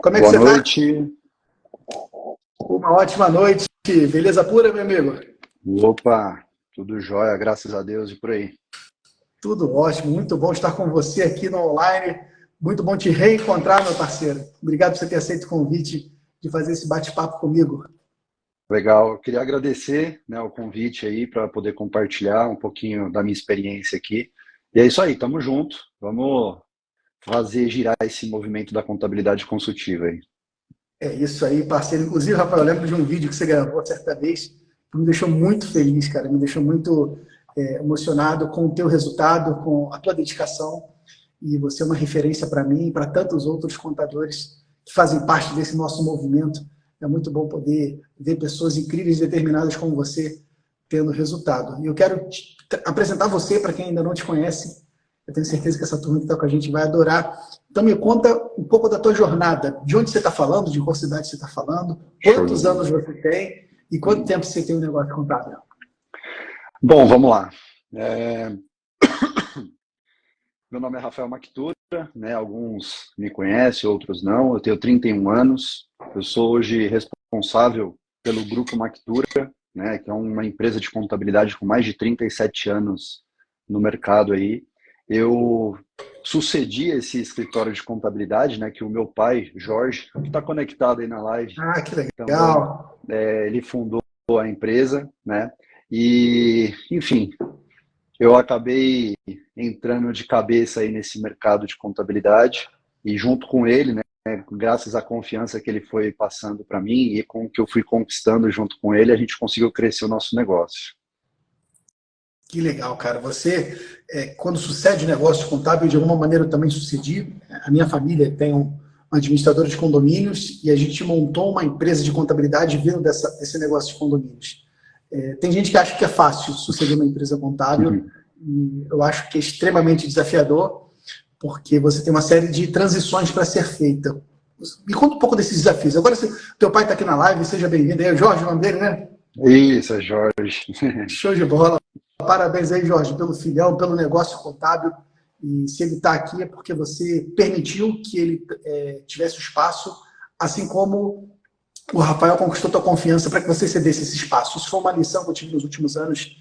Como é que Boa você está? noite. Uma ótima noite. Beleza pura, meu amigo? Opa, tudo jóia, graças a Deus e por aí. Tudo ótimo. Muito bom estar com você aqui no online. Muito bom te reencontrar, meu parceiro. Obrigado por você ter aceito o convite de fazer esse bate-papo comigo. Legal, eu queria agradecer, né, o convite aí para poder compartilhar um pouquinho da minha experiência aqui. E é isso aí, tamo junto. Vamos fazer girar esse movimento da contabilidade consultiva aí. É isso aí, parceiro. Inclusive, Rafael, eu lembro de um vídeo que você gravou certa vez que me deixou muito feliz, cara. Me deixou muito emocionado com o teu resultado, com a tua dedicação. E você é uma referência para mim e para tantos outros contadores que fazem parte desse nosso movimento. É muito bom poder ver pessoas incríveis e determinadas como você tendo resultado. E eu quero apresentar você para quem ainda não te conhece. Eu tenho certeza que essa turma que está com a gente vai adorar. Então me conta um pouco da tua jornada. De onde você está falando, de qual cidade você está falando, Show de quantos bola. anos você tem e quanto tempo você tem um negócio contábil. Bom, vamos lá. Meu nome é Rafael Mactura, né? Alguns me conhecem, outros não. Eu tenho 31 anos. Eu sou hoje responsável pelo Grupo Mactura, né? Que é uma empresa de contabilidade com mais de 37 anos no mercado aí. Eu sucedi esse escritório de contabilidade, né? Que o meu pai, Jorge, que está conectado aí na live Ah, que também, legal. ele fundou a empresa, né? E, enfim, eu acabei entrando de cabeça aí nesse mercado de contabilidade e junto com ele, né, graças à confiança que ele foi passando para mim e com o que eu fui conquistando junto com ele, a gente conseguiu crescer o nosso negócio. Que legal, cara. Você, quando sucede negócio contábil, de alguma maneira eu também sucedi. A minha família tem um administrador de condomínios e a gente montou uma empresa de contabilidade vindo desse negócio de condomínios. Tem gente que acha que é fácil suceder uma empresa contábil e eu acho que é extremamente desafiador porque você tem uma série de transições para ser feita. Me conta um pouco desses desafios. Agora, se teu pai está aqui na live, seja bem-vindo. É o Jorge, o nome dele, né? Isso, é Jorge. Show de bola. Parabéns aí, Jorge, pelo filhão, pelo negócio contábil. E se ele está aqui é porque você permitiu que ele tivesse o espaço, assim como o Rafael conquistou tua confiança para que você cedesse esse espaço. Isso foi uma lição que eu tive nos últimos anos,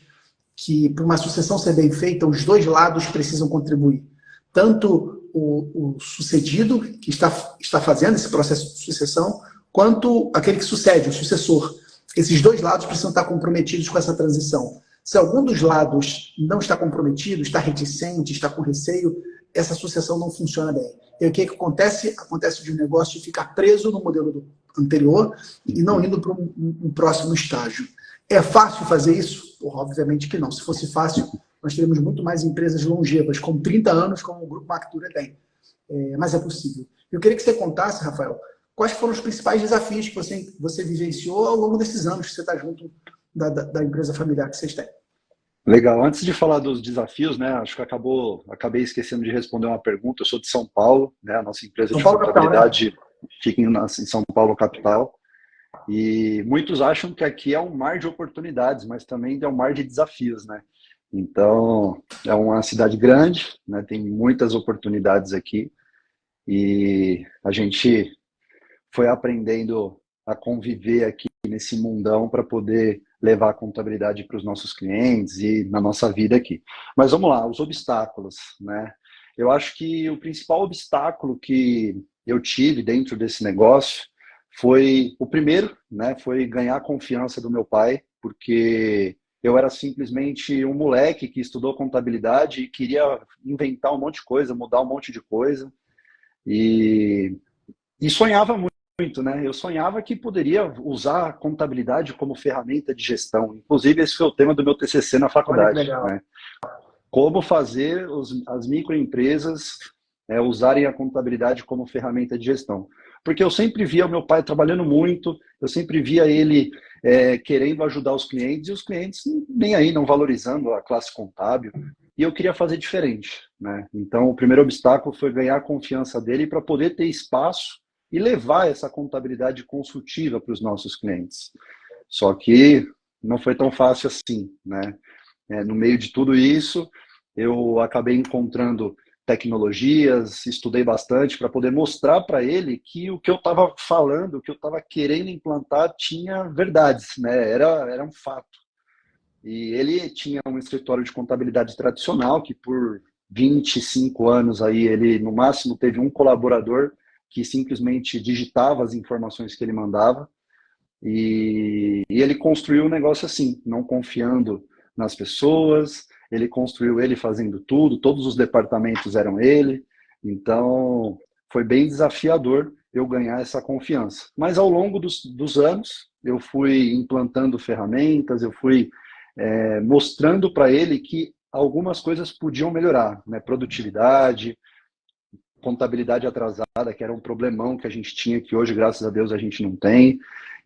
que para uma sucessão ser bem feita, os dois lados precisam contribuir. Tanto o sucedido, que está fazendo esse processo de sucessão, quanto aquele que sucede, o sucessor. Esses dois lados precisam estar comprometidos com essa transição. Se algum dos lados não está comprometido, está reticente, está com receio, essa sucessão não funciona bem. E o que acontece? Acontece de um negócio ficar preso no modelo anterior e não indo para um próximo estágio. É fácil fazer isso? Porra, obviamente que não. Se fosse fácil, nós teríamos muito mais empresas longevas, com 30 anos, como o Grupo Mactura tem. Mas é possível. Eu queria que você contasse, Rafael, quais foram os principais desafios que você vivenciou ao longo desses anos que você está junto da empresa familiar que vocês têm. Legal. Antes de falar dos desafios, né, acho que acabei esquecendo de responder uma pergunta. Eu sou de São Paulo, né, a nossa empresa São de Paulo capital, né? contabilidade fica em São Paulo capital. E muitos acham que aqui é um mar de oportunidades, mas também é um mar de desafios, né? Então, é uma cidade grande, né? Tem muitas oportunidades aqui e a gente foi aprendendo a conviver aqui nesse mundão para poder levar a contabilidade para os nossos clientes e na nossa vida aqui. Mas vamos lá, os obstáculos, né? Eu acho que o principal obstáculo que eu tive dentro desse negócio foi o primeiro, né? Foi ganhar a confiança do meu pai, porque eu era simplesmente um moleque que estudou contabilidade e queria inventar um monte de coisa, mudar um monte de coisa e, e sonhava muito, né? Eu sonhava que poderia usar a contabilidade como ferramenta de gestão. Inclusive, esse foi o tema do meu TCC na Olha que faculdade, legal. né? Como fazer as microempresas usarem a contabilidade como ferramenta de gestão. Porque eu sempre via o meu pai trabalhando muito, eu sempre via ele querendo ajudar os clientes, e os clientes nem aí, não valorizando a classe contábil, e eu queria fazer diferente, né? Então, o primeiro obstáculo foi ganhar a confiança dele para poder ter espaço e levar essa contabilidade consultiva para os nossos clientes. Só que não foi tão fácil assim, né? No meio de tudo isso, eu acabei encontrando tecnologias, estudei bastante para poder mostrar para ele que o que eu estava falando, o que eu estava querendo implantar tinha verdades, né? Era um fato. E ele tinha um escritório de contabilidade tradicional, que por 25 anos aí ele no máximo teve um colaborador que simplesmente digitava as informações que ele mandava. E ele construiu um negócio assim, não confiando nas pessoas, ele construiu ele fazendo tudo, todos os departamentos eram ele, então foi bem desafiador eu ganhar essa confiança. Mas ao longo dos anos, eu fui implantando ferramentas, eu fui mostrando para ele que algumas coisas podiam melhorar, né? Produtividade, contabilidade atrasada, que era um problemão que a gente tinha, que hoje, graças a Deus, a gente não tem.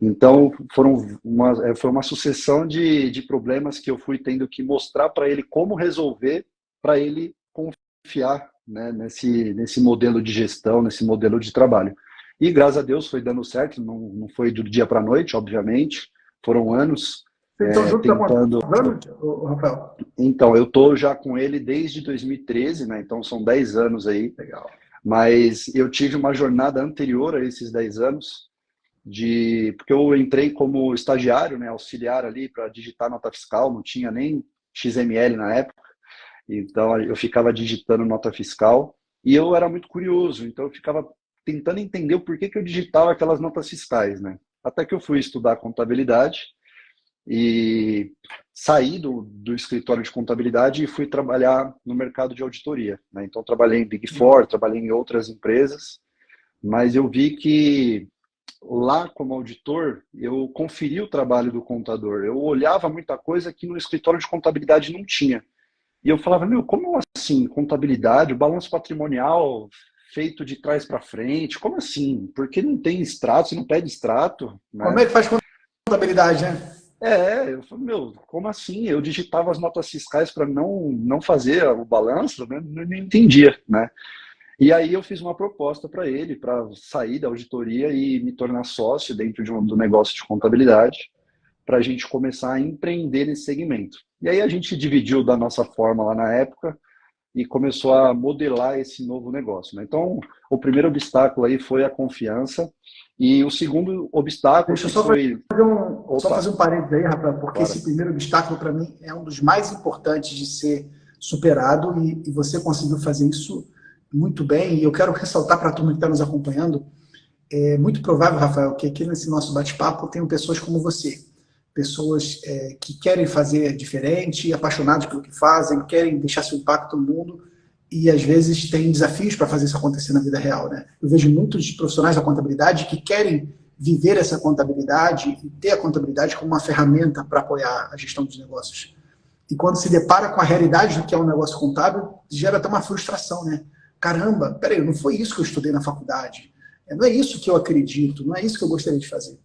Então, foi uma sucessão de problemas que eu fui tendo que mostrar para ele como resolver, para ele confiar, né, nesse modelo de gestão, nesse modelo de trabalho. E, graças a Deus, foi dando certo, não foi do dia para a noite, obviamente, foram anos Vocês estão juntos tentando... há quantos anos, Rafael? Então, eu estou já com ele desde 2013, né? Então são 10 anos aí. Legal. Mas eu tive uma jornada anterior a esses 10 anos, porque eu entrei como estagiário, né, auxiliar ali para digitar nota fiscal, não tinha nem XML na época, então eu ficava digitando nota fiscal e eu era muito curioso, então eu ficava tentando entender o porquê que eu digitava aquelas notas fiscais, né? Até que eu fui estudar contabilidade e saí do escritório de contabilidade e fui trabalhar no mercado de auditoria, né? Então trabalhei em Big Four, trabalhei em outras empresas, mas eu vi que lá como auditor eu conferi o trabalho do contador, eu olhava muita coisa que no escritório de contabilidade não tinha. E eu falava, meu, como assim contabilidade, o balanço patrimonial feito de trás para frente, como assim? Porque não tem extrato, você não pede extrato, né? Como é que faz contabilidade, né? Eu falei, meu, como assim? Eu digitava as notas fiscais para não fazer o balanço, né? Não entendia, né? E aí eu fiz uma proposta para ele, para sair da auditoria e me tornar sócio dentro do negócio de contabilidade, para a gente começar a empreender nesse segmento. E aí a gente dividiu da nossa forma lá na época e começou a modelar esse novo negócio, né? Então, o primeiro obstáculo aí foi a confiança e o segundo obstáculo Deixa eu que só foi... fazer um parênteses aí, Rafael, porque Bora. esse primeiro obstáculo, para mim, é um dos mais importantes de ser superado e você conseguiu fazer isso muito bem. E eu quero ressaltar para a turma que está nos acompanhando, é muito provável, Rafael, que aqui nesse nosso bate-papo tenham pessoas como você. Pessoas que querem fazer diferente, apaixonados pelo que fazem, querem deixar seu impacto no mundo e às vezes têm desafios para fazer isso acontecer na vida real, né? Eu vejo muitos profissionais da contabilidade que querem viver essa contabilidade e ter a contabilidade como uma ferramenta para apoiar a gestão dos negócios. E quando se depara com a realidade do que é um negócio contábil, gera até uma frustração, né? Caramba, peraí, não foi isso que eu estudei na faculdade. Não é isso que eu acredito, não é isso que eu gostaria de fazer.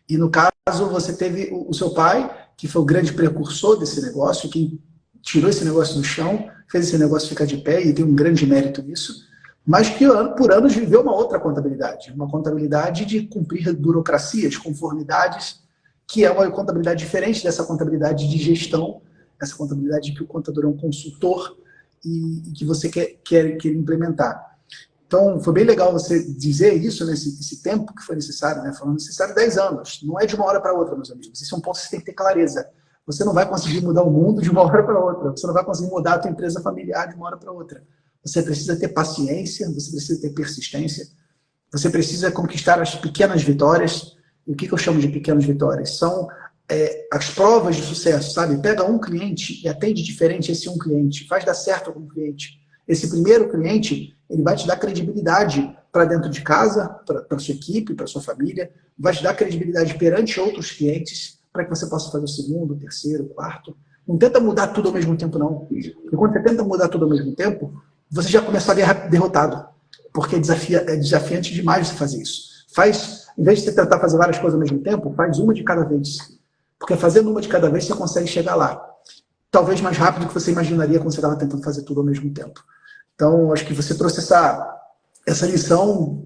E no caso, você teve o seu pai, que foi o grande precursor desse negócio, que tirou esse negócio do chão, fez esse negócio ficar de pé e tem um grande mérito nisso, mas que por anos viveu uma outra contabilidade, uma contabilidade de cumprir burocracias, conformidades, que é uma contabilidade diferente dessa contabilidade de gestão, essa contabilidade que o contador é um consultor e que você quer implementar. Então, foi bem legal você dizer isso nesse tempo que foi necessário, né? Foi necessário 10 anos. Não é de uma hora para outra, meus amigos. Esse é um ponto que você tem que ter clareza. Você não vai conseguir mudar o mundo de uma hora para outra. Você não vai conseguir mudar a tua empresa familiar de uma hora para outra. Você precisa ter paciência, você precisa ter persistência, você precisa conquistar as pequenas vitórias. E o que eu chamo de pequenas vitórias? São as provas de sucesso, sabe? Pega um cliente e atende diferente esse um cliente. Faz dar certo com um cliente. Esse primeiro cliente, ele vai te dar credibilidade para dentro de casa, para sua equipe, para sua família, vai te dar credibilidade perante outros clientes, para que você possa fazer o segundo, o terceiro, o quarto. Não tenta mudar tudo ao mesmo tempo, não. Porque quando você tenta mudar tudo ao mesmo tempo, você já começa a ver derrotado. Porque é desafiante demais você fazer isso. Em vez de você tentar fazer várias coisas ao mesmo tempo, faz uma de cada vez. Porque fazendo uma de cada vez, você consegue chegar lá. Talvez mais rápido do que você imaginaria quando você estava tentando fazer tudo ao mesmo tempo. Então, acho que você trouxe essa lição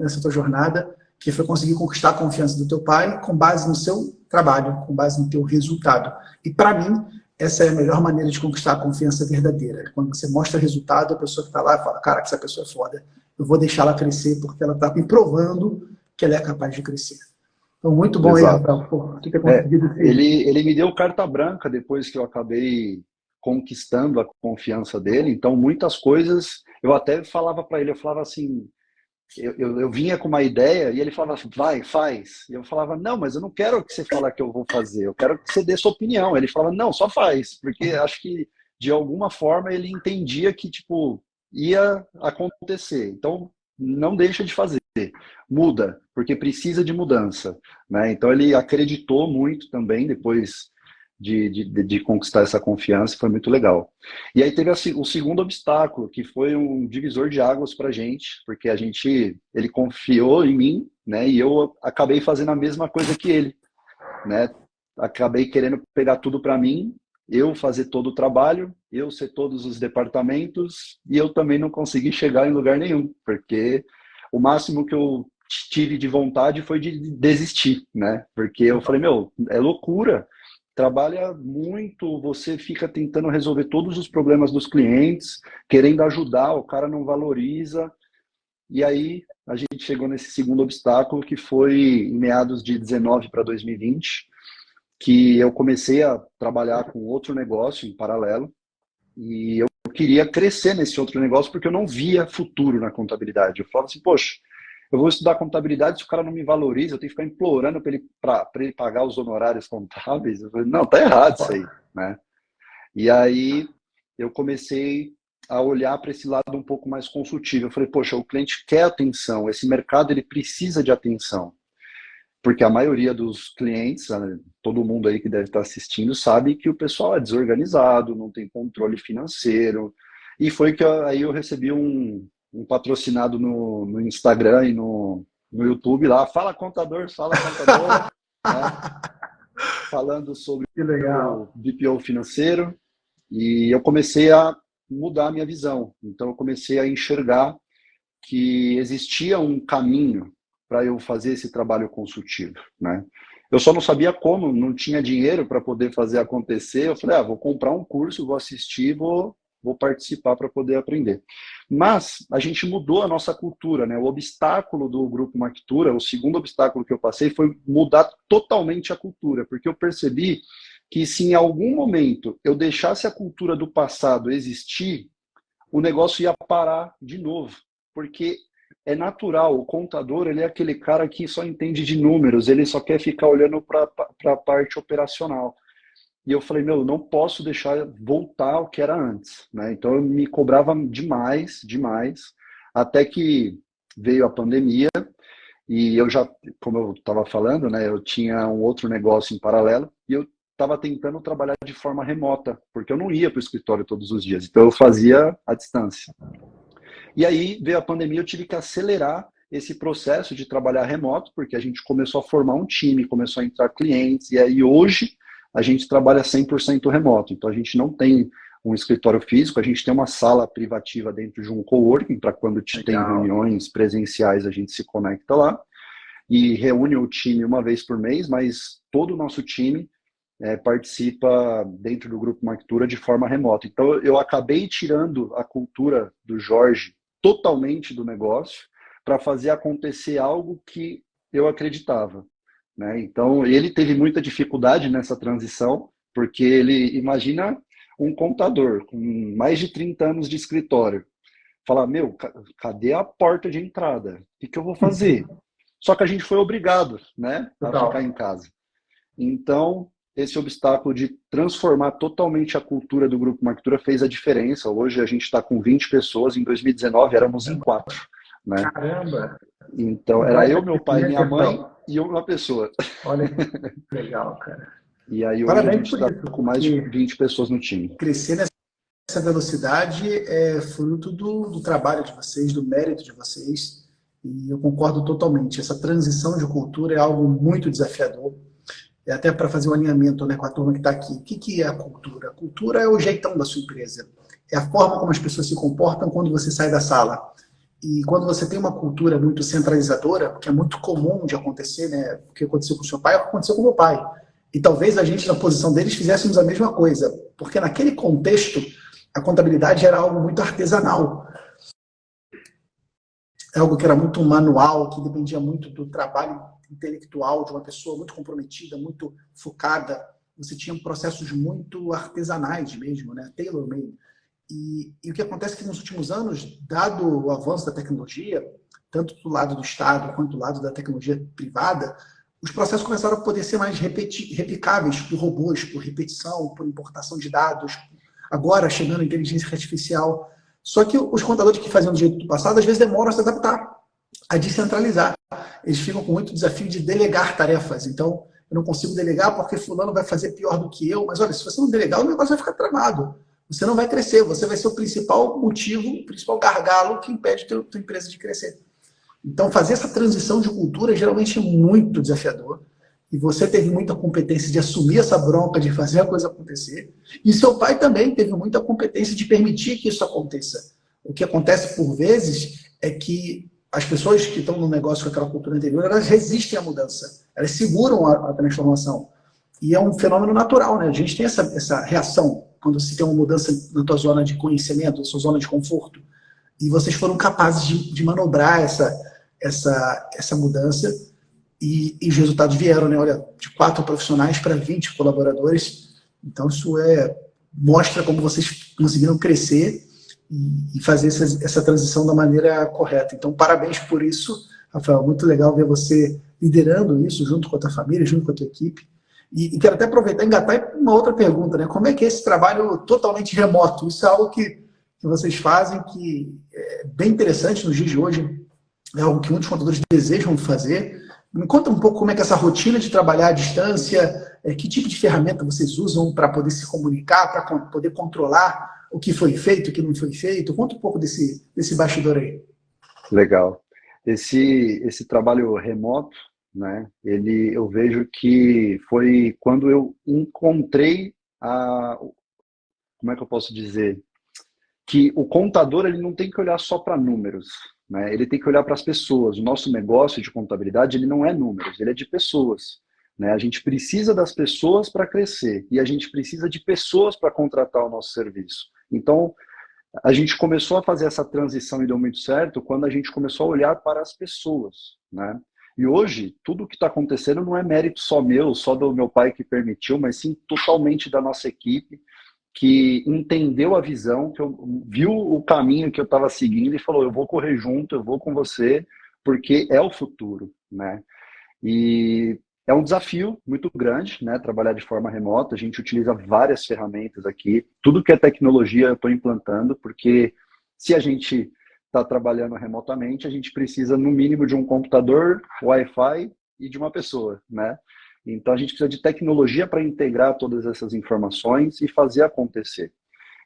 nessa tua jornada, que foi conseguir conquistar a confiança do teu pai com base no seu trabalho, com base no teu resultado. E, para mim, essa é a melhor maneira de conquistar a confiança verdadeira. Quando você mostra resultado, a pessoa que está lá fala, cara, essa pessoa é foda, eu vou deixar ela crescer porque ela está me provando que ela é capaz de crescer. Então, muito bom aí, Exato. Rafael, por ter conseguido Ele me deu carta branca depois que eu acabei conquistando a confiança dele. Então, muitas coisas eu até falava para ele, eu falava assim, eu vinha com uma ideia e ele falava assim, vai, faz. E eu falava, não, mas eu não quero que você fale que eu vou fazer, eu quero que você dê sua opinião. Ele falava, não, só faz, porque acho que de alguma forma ele entendia que tipo ia acontecer. Então, não deixa de fazer, muda, porque precisa de mudança, né? Então ele acreditou muito também depois de conquistar essa confiança, foi muito legal. E aí teve o segundo obstáculo, que foi um divisor de águas para a gente, porque ele confiou em mim, né? E eu acabei fazendo a mesma coisa que ele, né? Acabei querendo pegar tudo para mim, eu fazer todo o trabalho, eu ser todos os departamentos, e eu também não consegui chegar em lugar nenhum, porque o máximo que eu tive de vontade foi de desistir, né? Porque eu falei, meu, é loucura. Trabalha muito, você fica tentando resolver todos os problemas dos clientes, querendo ajudar, o cara não valoriza. E aí a gente chegou nesse segundo obstáculo, que foi em meados de 19 para 2020, que eu comecei a trabalhar com outro negócio em paralelo, e eu queria crescer nesse outro negócio porque eu não via futuro na contabilidade. Eu falava assim, poxa, eu vou estudar contabilidade, se o cara não me valoriza, eu tenho que ficar implorando para ele pagar os honorários contábeis. Eu falei, não, tá errado isso aí, né? E aí eu comecei a olhar para esse lado um pouco mais consultivo. Eu falei, poxa, o cliente quer atenção, esse mercado ele precisa de atenção. Porque a maioria dos clientes, né, todo mundo aí que deve estar assistindo, sabe que o pessoal é desorganizado, não tem controle financeiro. E foi que aí eu recebi um patrocinado no Instagram e no YouTube lá, fala contador, né, falando sobre o BPO financeiro, e eu comecei a mudar a minha visão. Então eu comecei a enxergar que existia um caminho para eu fazer esse trabalho consultivo, né? Eu só não sabia como, não tinha dinheiro para poder fazer acontecer. Eu falei, vou comprar um curso, vou assistir, vou participar para poder aprender. Mas a gente mudou a nossa cultura, né? O obstáculo do Grupo Mactura, o segundo obstáculo que eu passei foi mudar totalmente a cultura, porque eu percebi que se em algum momento eu deixasse a cultura do passado existir, o negócio ia parar de novo, porque é natural, o contador ele é aquele cara que só entende de números, ele só quer ficar olhando para a parte operacional. E eu falei, meu, não posso deixar voltar ao que era antes, né? Então eu me cobrava demais, demais, até que veio a pandemia e eu já, como eu estava falando, né, eu tinha um outro negócio em paralelo e eu estava tentando trabalhar de forma remota, porque eu não ia para o escritório todos os dias, então eu fazia à distância. E aí veio a pandemia, eu tive que acelerar esse processo de trabalhar remoto, porque a gente começou a formar um time, começou a entrar clientes, e aí hoje a gente trabalha 100% remoto. Então a gente não tem um escritório físico, a gente tem uma sala privativa dentro de um coworking, para quando tem reuniões presenciais a gente se conecta lá, e reúne o time uma vez por mês, mas todo o nosso time participa dentro do Grupo Mactura de forma remota. Então eu acabei tirando a cultura do Jorge totalmente do negócio para fazer acontecer algo que eu acreditava, né? Então ele teve muita dificuldade nessa transição, porque ele imagina um contador com mais de 30 anos de escritório, falar, meu, cadê a porta de entrada? O que eu vou fazer? Só que a gente foi obrigado, né, a ficar em casa. Então esse obstáculo de transformar totalmente a cultura do Grupo Mactura fez a diferença. Hoje a gente está com 20 pessoas, em 2019 éramos em 4. Né? Caramba! Então era eu, meu pai, minha mãe e uma pessoa. Olha que legal, cara. E aí hoje Parabéns a gente está com mais de 20 pessoas no time. Crescer nessa velocidade é fruto do trabalho de vocês, do mérito de vocês. E eu concordo totalmente. Essa transição de cultura é algo muito desafiador. Até para fazer um alinhamento, né, com a turma que está aqui. O que é a cultura? A cultura é o jeitão da sua empresa. É a forma como as pessoas se comportam quando você sai da sala. E quando você tem uma cultura muito centralizadora, que é muito comum de acontecer, né? O que aconteceu com o seu pai, o que aconteceu com o meu pai. E talvez a gente, na posição deles, fizéssemos a mesma coisa, porque naquele contexto, a contabilidade era algo muito artesanal. É algo que era muito manual, que dependia muito do trabalho intelectual de uma pessoa muito comprometida, muito focada. Você tinha processos muito artesanais mesmo, né? Tailor-made. E o que acontece é que nos últimos anos, dado o avanço da tecnologia, tanto do lado do Estado quanto do lado da tecnologia privada, os processos começaram a poder ser mais replicáveis por robôs, por repetição, por importação de dados, agora chegando a inteligência artificial. Só que os contadores que faziam do jeito do passado, às vezes demoram a se adaptar, a descentralizar. Eles ficam com muito desafio de delegar tarefas. Então, eu não consigo delegar porque fulano vai fazer pior do que eu. Mas olha, se você não delegar, o negócio vai ficar travado. Você não vai crescer. Você vai ser o principal motivo, o principal gargalo que impede a tua empresa de crescer. Então, fazer essa transição de cultura geralmente é muito desafiador. E você teve muita competência de assumir essa bronca, de fazer a coisa acontecer. E seu pai também teve muita competência de permitir que isso aconteça. O que acontece por vezes é que as pessoas que estão no negócio com aquela cultura anterior, elas resistem à mudança. Elas seguram a transformação. E é um fenômeno natural, né? A gente tem essa reação quando se tem uma mudança na tua zona de conhecimento, na sua zona de conforto. E vocês foram capazes de manobrar essa mudança e os resultados vieram, né? Olha, de 4 profissionais para 20 colaboradores. Então, isso mostra como vocês conseguiram crescer e fazer essa transição da maneira correta. Então, parabéns por isso, Rafael. Muito legal ver você liderando isso junto com a tua família, junto com a tua equipe. E quero até aproveitar e engatar uma outra pergunta, né? Como é que é esse trabalho totalmente remoto? Isso é algo que vocês fazem que é bem interessante nos dias de hoje, é algo que muitos contadores desejam fazer. Me conta um pouco como é que é essa rotina de trabalhar à distância, que tipo de ferramenta vocês usam para poder se comunicar, para poder controlar o que foi feito, o que não foi feito. Conta um pouco desse bastidor aí. Legal. Esse trabalho remoto, né, eu vejo que foi quando eu encontrei como é que eu posso dizer? Que o contador ele não tem que olhar só para números, né? Ele tem que olhar para as pessoas. O nosso negócio de contabilidade ele não é números, ele é de pessoas, né? A gente precisa das pessoas para crescer e a gente precisa de pessoas para contratar o nosso serviço. Então, a gente começou a fazer essa transição e deu muito certo quando a gente começou a olhar para as pessoas, né? E hoje, tudo o que está acontecendo não é mérito só meu, só do meu pai que permitiu, mas sim totalmente da nossa equipe, que entendeu a visão, que viu o caminho que eu estava seguindo e falou, eu vou correr junto, eu vou com você, porque é o futuro, né? E é um desafio muito grande, né? Trabalhar de forma remota, a gente utiliza várias ferramentas aqui, tudo que é tecnologia eu estou implantando, porque se a gente está trabalhando remotamente, a gente precisa no mínimo de um computador, Wi-Fi e de uma pessoa, né? Então, a gente precisa de tecnologia para integrar todas essas informações e fazer acontecer.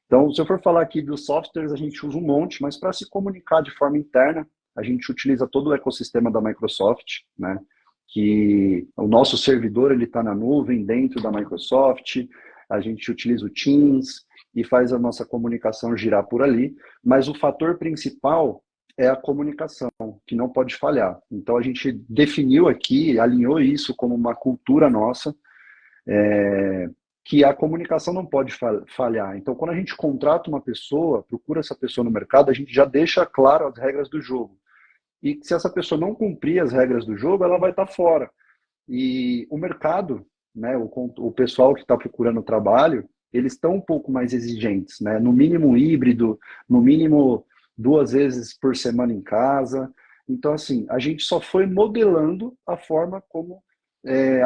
Então, se eu for falar aqui dos softwares, a gente usa um monte, mas para se comunicar de forma interna, a gente utiliza todo o ecossistema da Microsoft, né? Que o nosso servidor ele está na nuvem, dentro da Microsoft, a gente utiliza o Teams e faz a nossa comunicação girar por ali, mas o fator principal é a comunicação, que não pode falhar. Então, a gente definiu aqui, alinhou isso como uma cultura nossa, que a comunicação não pode falhar. Então, quando a gente contrata uma pessoa, procura essa pessoa no mercado, a gente já deixa claro as regras do jogo. E se essa pessoa não cumprir as regras do jogo, ela vai estar fora. E o mercado, né, o pessoal que está procurando trabalho, eles estão um pouco mais exigentes, né? No mínimo híbrido, no mínimo 2 vezes por semana em casa. Então, assim, a gente só foi modelando a forma como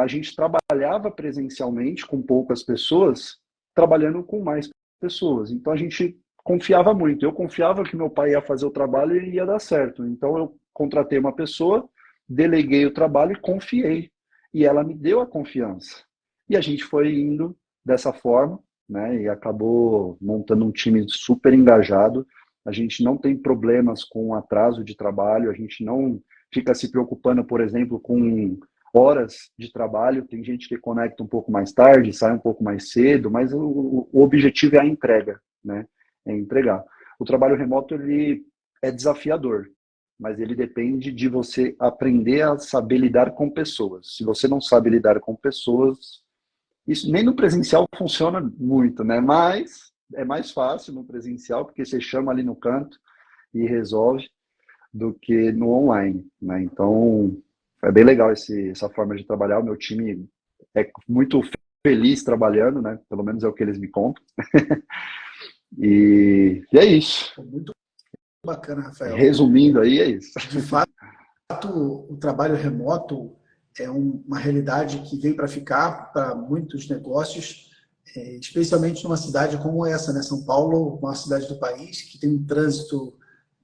a gente trabalhava presencialmente com poucas pessoas, trabalhando com mais pessoas. Então, a gente confiava muito. Eu confiava que meu pai ia fazer o trabalho e ia dar certo. Então, eu contratei uma pessoa, deleguei o trabalho e confiei. E ela me deu a confiança. E a gente foi indo dessa forma, né? E acabou montando um time super engajado. A gente não tem problemas com atraso de trabalho, a gente não fica se preocupando, por exemplo, com horas de trabalho. Tem gente que conecta um pouco mais tarde, sai um pouco mais cedo, mas o objetivo é a entrega, né? É entregar. O trabalho remoto ele é desafiador, mas ele depende de você aprender a saber lidar com pessoas. Se você não sabe lidar com pessoas, Isso nem no presencial funciona muito, né? Mas é mais fácil no presencial, porque você chama ali no canto e resolve, do que no online, né? Então, é bem legal essa forma de trabalhar. O meu time é muito feliz trabalhando, né? Pelo menos é o que eles me contam. E é isso. Muito bacana, Rafael. Resumindo aí, é isso. De fato, o trabalho remoto é uma realidade que veio para ficar para muitos negócios, especialmente numa cidade como essa, né? São Paulo, uma cidade do país que tem um trânsito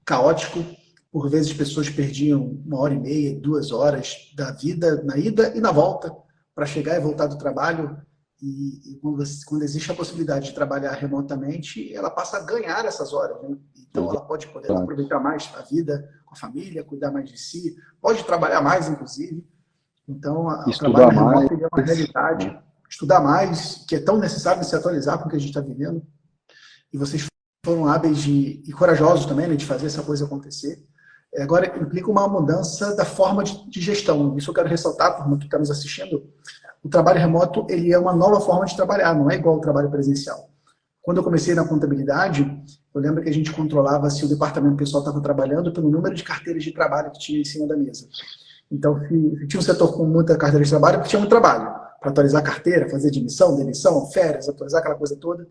caótico. Por vezes, pessoas perdiam 1h30, 2 horas da vida na ida e na volta para chegar e voltar do trabalho. E quando existe a possibilidade de trabalhar remotamente, ela passa a ganhar essas horas, né? Então, ela pode poder Exato. aproveitar mais a vida com a família, cuidar mais de si, pode trabalhar mais, inclusive. Então, o trabalho Estudar mais, remoto é uma realidade. né? Estudar mais, que é tão necessário se atualizar com o que a gente está vivendo. E vocês foram hábeis e corajosos também, né, de fazer essa coisa acontecer. Agora, implica uma mudança da forma de gestão. Isso eu quero ressaltar para quem está nos assistindo. O trabalho remoto ele é uma nova forma de trabalhar, não é igual ao trabalho presencial. Quando eu comecei na contabilidade, eu lembro que a gente controlava se o departamento pessoal estava trabalhando pelo número de carteiras de trabalho que tinha em cima da mesa. Então, se tinha um setor com muita carteira de trabalho, porque tinha muito trabalho para atualizar a carteira, fazer admissão, demissão, férias, atualizar aquela coisa toda.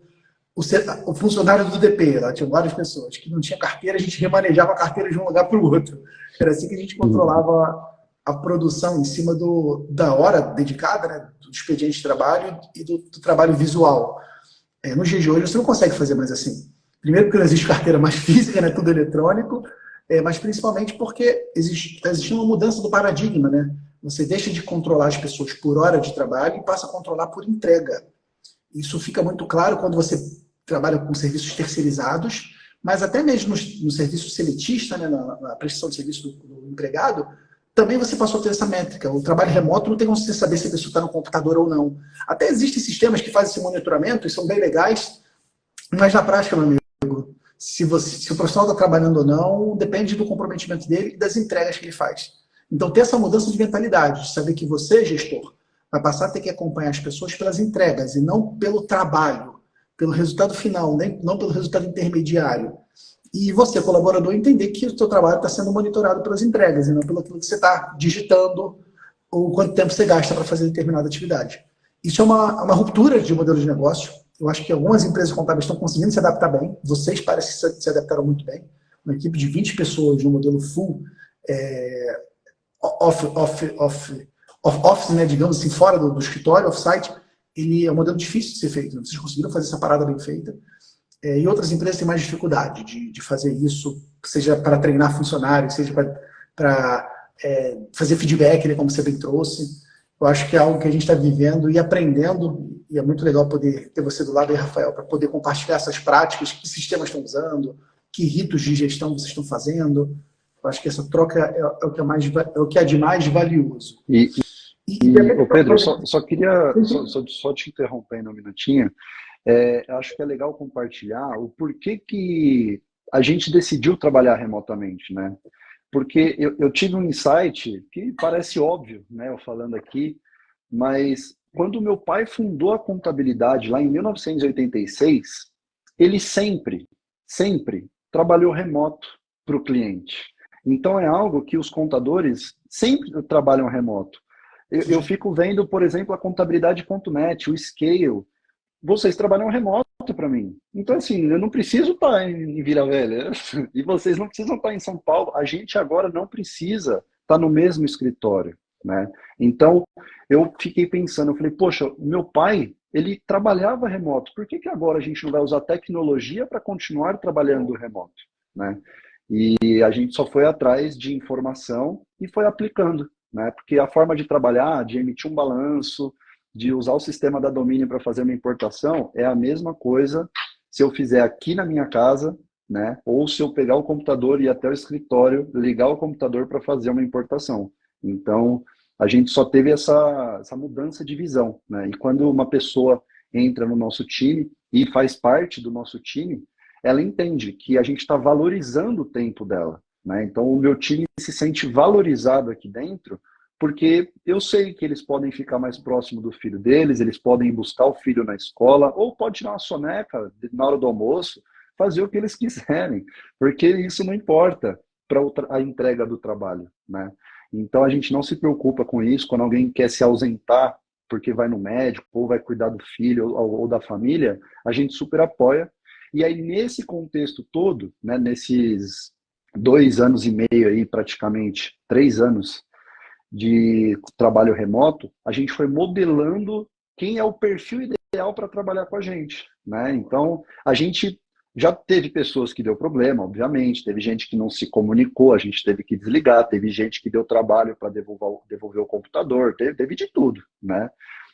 O funcionário do DP, lá tinha várias pessoas que não tinha carteira, a gente remanejava a carteira de um lugar para o outro. Era assim que a gente controlava a produção em cima da hora dedicada, né, do expediente de trabalho e do trabalho visual. No dia de hoje você não consegue fazer mais assim. Primeiro porque não existe carteira mais física, né, tudo eletrônico, mas principalmente porque está existindo uma mudança do paradigma, né? Você deixa de controlar as pessoas por hora de trabalho e passa a controlar por entrega. Isso fica muito claro quando você trabalha com serviços terceirizados, mas até mesmo no serviço seletista, né, na prestação de serviço do empregado, também você passou a ter essa métrica. O trabalho remoto não tem como você saber se a pessoa está no computador ou não. Até existem sistemas que fazem esse monitoramento e são bem legais, mas na prática, meu amigo, se o profissional está trabalhando ou não, depende do comprometimento dele e das entregas que ele faz. Então, ter essa mudança de mentalidade, de saber que você, gestor, vai passar a ter que acompanhar as pessoas pelas entregas e não pelo trabalho, pelo resultado final, não pelo resultado intermediário. E você, colaborador, entender que o seu trabalho está sendo monitorado pelas entregas e não pelo que você está digitando ou quanto tempo você gasta para fazer determinada atividade. Isso é uma ruptura de modelo de negócio. Eu acho que algumas empresas contábeis estão conseguindo se adaptar bem. Vocês parecem que se adaptaram muito bem. Uma equipe de 20 pessoas de um modelo full office, né, digamos assim, fora do escritório, off-site, ele é um modelo difícil de ser feito. Né? Vocês conseguiram fazer essa parada bem feita. E outras empresas têm mais dificuldade de fazer isso, seja para treinar funcionários, seja para fazer feedback, né, como você bem trouxe. Eu acho que é algo que a gente está vivendo e aprendendo, e é muito legal poder ter você do lado aí, Rafael, para poder compartilhar essas práticas, que sistemas estão usando, que ritos de gestão vocês estão fazendo. Eu acho que essa troca é o que é de mais valioso. Ô Pedro, eu só queria só te interrompendo um minutinho. Acho que é legal compartilhar o porquê que a gente decidiu trabalhar remotamente, né? Porque eu tive um insight que parece óbvio, né? Eu falando aqui, mas quando meu pai fundou a contabilidade lá em 1986, ele sempre trabalhou remoto para o cliente. Então é algo que os contadores sempre trabalham remoto. Eu fico vendo, por exemplo, a contabilidade.net, o Scale, vocês trabalham remoto para mim. Então, assim, eu não preciso estar em Vila Velha e vocês não precisam estar em São Paulo. A gente agora não precisa estar no mesmo escritório, né? Então, eu fiquei pensando, eu falei, poxa, meu pai, ele trabalhava remoto. Por que agora a gente não vai usar tecnologia para continuar trabalhando remoto, né? E a gente só foi atrás de informação e foi aplicando, né? Porque a forma de trabalhar, de emitir um balanço, de usar o sistema da domínio para fazer uma importação, é a mesma coisa se eu fizer aqui na minha casa, né? Ou se eu pegar o computador e ir até o escritório, ligar o computador para fazer uma importação. Então, a gente só teve essa mudança de visão, né? E quando uma pessoa entra no nosso time e faz parte do nosso time, ela entende que a gente está valorizando o tempo dela, né? Então, o meu time se sente valorizado aqui dentro porque eu sei que eles podem ficar mais próximo do filho deles, eles podem buscar o filho na escola, ou pode tirar uma soneca na hora do almoço, fazer o que eles quiserem, porque isso não importa para a entrega do trabalho, né? Então a gente não se preocupa com isso, quando alguém quer se ausentar porque vai no médico, ou vai cuidar do filho ou da família, a gente super apoia. E aí nesse contexto todo, né, nesses 2 anos e meio aí, praticamente 3 anos, de trabalho remoto, a gente foi modelando quem é o perfil ideal para trabalhar com a gente, né? Então, a gente já teve pessoas que deu problema, obviamente, teve gente que não se comunicou, a gente teve que desligar, teve gente que deu trabalho para devolver o computador, teve de tudo, né?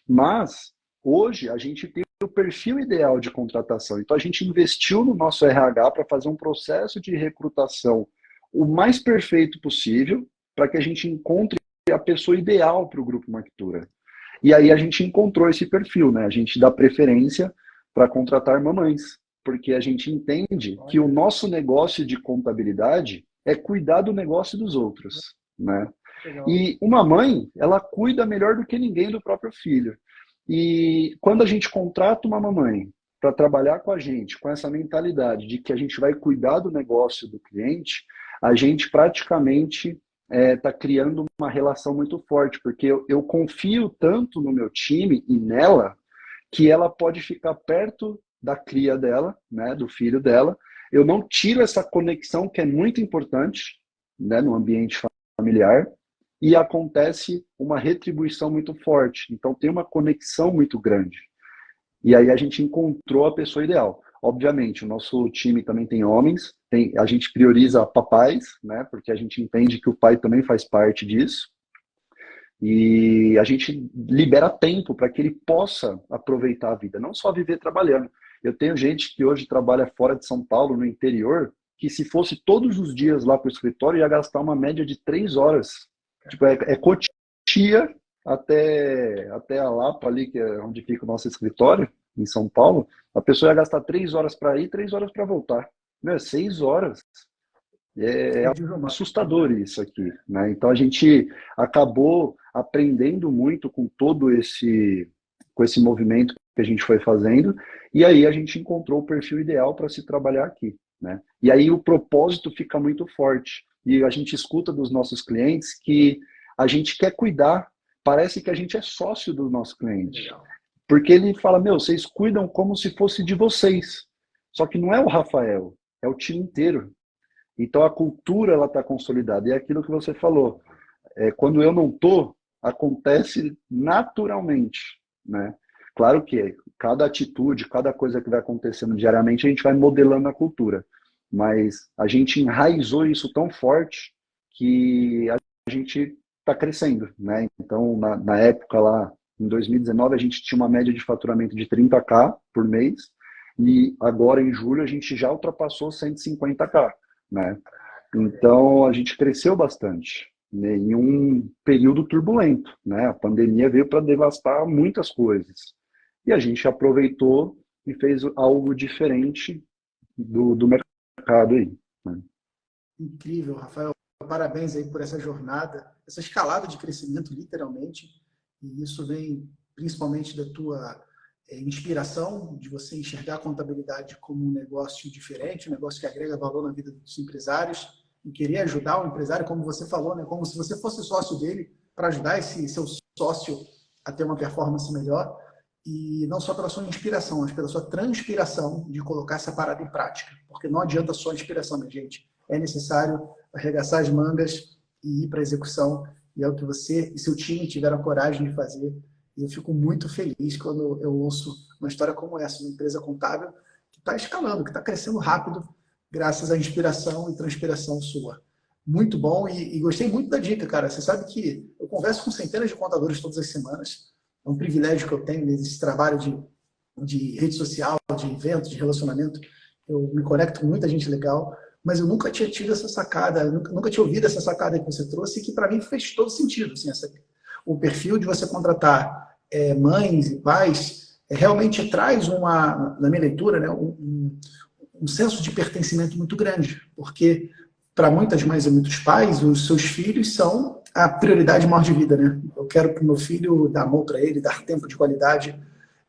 Mas, hoje, a gente tem o perfil ideal de contratação. Então, a gente investiu no nosso RH para fazer um processo de recrutação o mais perfeito possível, para que a gente encontre a pessoa ideal para o Grupo Marquetura. E aí a gente encontrou esse perfil, né? A gente dá preferência para contratar mamães, porque a gente entende que o nosso negócio de contabilidade é cuidar do negócio dos outros, né? Legal. E uma mãe, ela cuida melhor do que ninguém do próprio filho. E quando a gente contrata uma mamãe para trabalhar com a gente, com essa mentalidade de que a gente vai cuidar do negócio do cliente, a gente praticamente está criando uma relação muito forte, porque eu confio tanto no meu time e nela, que ela pode ficar perto da cria dela, né, do filho dela. Eu não tiro essa conexão que é muito importante, né, no ambiente familiar, e acontece uma retribuição muito forte. Então tem uma conexão muito grande. E aí a gente encontrou a pessoa ideal. Obviamente, o nosso time também tem homens, a gente prioriza papais, né, porque a gente entende que o pai também faz parte disso. E a gente libera tempo para que ele possa aproveitar a vida, não só viver trabalhando. Eu tenho gente que hoje trabalha fora de São Paulo, no interior, que se fosse todos os dias lá para o escritório, ia gastar uma média de 3 horas. Tipo, é Cotia até a Lapa ali, que é onde fica o nosso escritório, em São Paulo, a pessoa ia gastar 3 horas para ir, 3 horas para voltar. Meu, 6 horas. É assustador isso aqui, né? Então a gente acabou aprendendo muito com esse movimento que a gente foi fazendo, e aí a gente encontrou o perfil ideal para se trabalhar aqui, né? E aí o propósito fica muito forte. E a gente escuta dos nossos clientes que a gente quer cuidar, parece que a gente é sócio do nosso cliente. Legal. Porque ele fala, meu, vocês cuidam como se fosse de vocês. Só que não é o Rafael, é o time inteiro. Então a cultura ela está consolidada. E é aquilo que você falou. Quando eu não estou, acontece naturalmente, né? Claro que cada atitude, cada coisa que vai acontecendo diariamente, a gente vai modelando a cultura. Mas a gente enraizou isso tão forte que a gente está crescendo, né? Então, na época lá, em 2019, a gente tinha uma média de faturamento de 30K por mês, e agora em julho a gente já ultrapassou 150K, né? Então, a gente cresceu bastante, né, em um período turbulento, né? A pandemia veio para devastar muitas coisas. E a gente aproveitou e fez algo diferente do mercado aí, né? Incrível, Rafael. Parabéns aí por essa jornada, essa escalada de crescimento, literalmente. E isso vem principalmente da tua inspiração, de você enxergar a contabilidade como um negócio diferente, um negócio que agrega valor na vida dos empresários, e querer ajudar o empresário, como você falou, né? Como se você fosse sócio dele, para ajudar esse seu sócio a ter uma performance melhor. E não só pela sua inspiração, mas pela sua transpiração de colocar essa parada em prática. Porque não adianta só a inspiração, minha gente. É necessário arregaçar as mangas e ir para a execução. E é o que você e seu time tiveram a coragem de fazer. E eu fico muito feliz quando eu ouço uma história como essa, uma empresa contábil que está escalando, que está crescendo rápido, graças à inspiração e transpiração sua. Muito bom e gostei muito da dica, cara. Você sabe que eu converso com centenas de contadores todas as semanas. É um privilégio que eu tenho nesse trabalho de rede social, de eventos, de relacionamento. Eu me conecto com muita gente legal, mas eu nunca tinha tido essa sacada, nunca tinha ouvido essa sacada que você trouxe, e que para mim fez todo sentido. Assim, o perfil de você contratar mães e pais realmente traz na minha leitura, né, um senso de pertencimento muito grande, porque para muitas mães e muitos pais, os seus filhos são a prioridade maior de vida, né? Eu quero para o meu filho dar amor para ele, dar tempo de qualidade.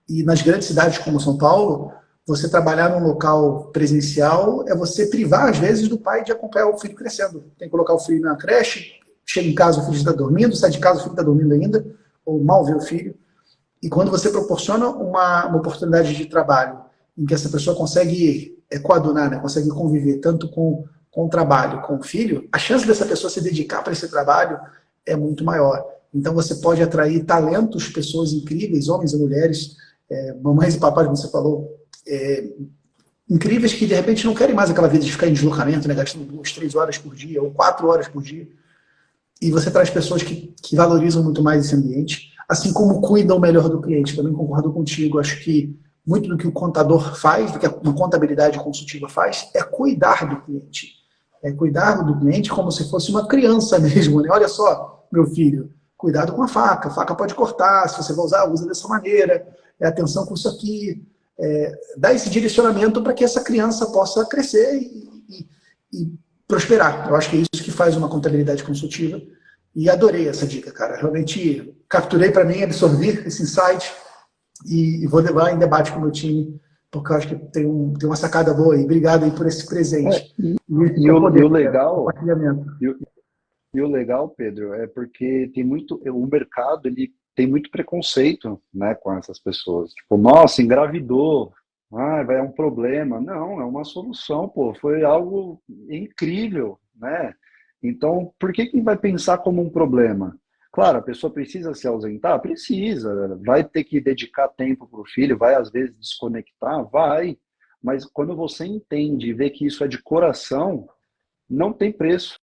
E nas grandes cidades como São Paulo, você trabalhar num local presencial é você privar, às vezes, do pai de acompanhar o filho crescendo. Tem que colocar o filho na creche, chega em casa, o filho está dormindo, sai de casa, o filho está dormindo ainda, ou mal vê o filho. E quando você proporciona uma oportunidade de trabalho em que essa pessoa consegue coadunar, né, consegue conviver tanto com o trabalho, com o filho, a chance dessa pessoa se dedicar para esse trabalho é muito maior. Então você pode atrair talentos, pessoas incríveis, homens e mulheres, mamães e papais, como você falou, incríveis que de repente não querem mais aquela vida de ficar em deslocamento, né, gastando 2, 3 horas por dia ou 4 horas por dia. E você traz pessoas que valorizam muito mais esse ambiente, assim como cuidam melhor do cliente. Também concordo contigo. Acho que muito do que o contador faz, do que uma contabilidade consultiva faz, é cuidar do cliente. É cuidar do cliente como se fosse uma criança mesmo, né? Olha só, meu filho, cuidado com a faca pode cortar, se você vai usar, usa dessa maneira, atenção com isso aqui, dá esse direcionamento para que essa criança possa crescer e prosperar. Eu acho que é isso que faz uma contabilidade consultiva. E adorei essa dica, cara. Realmente capturei para mim, absorvi esse insight e vou levar em debate com o meu time, porque eu acho que tem uma sacada boa aí. Obrigado aí por esse presente. E o legal, e o legal, Pedro, é porque tem muito, o mercado ele tem muito preconceito, né, com essas pessoas. Tipo, nossa, engravidou, vai é um problema. Não, é uma solução, pô. Foi algo incrível, né? Então, por que que vai pensar como um problema? Claro, a pessoa precisa se ausentar? Precisa. Vai ter que dedicar tempo para o filho, vai às vezes desconectar? Vai. Mas quando você entende e vê que isso é de coração, não tem preço,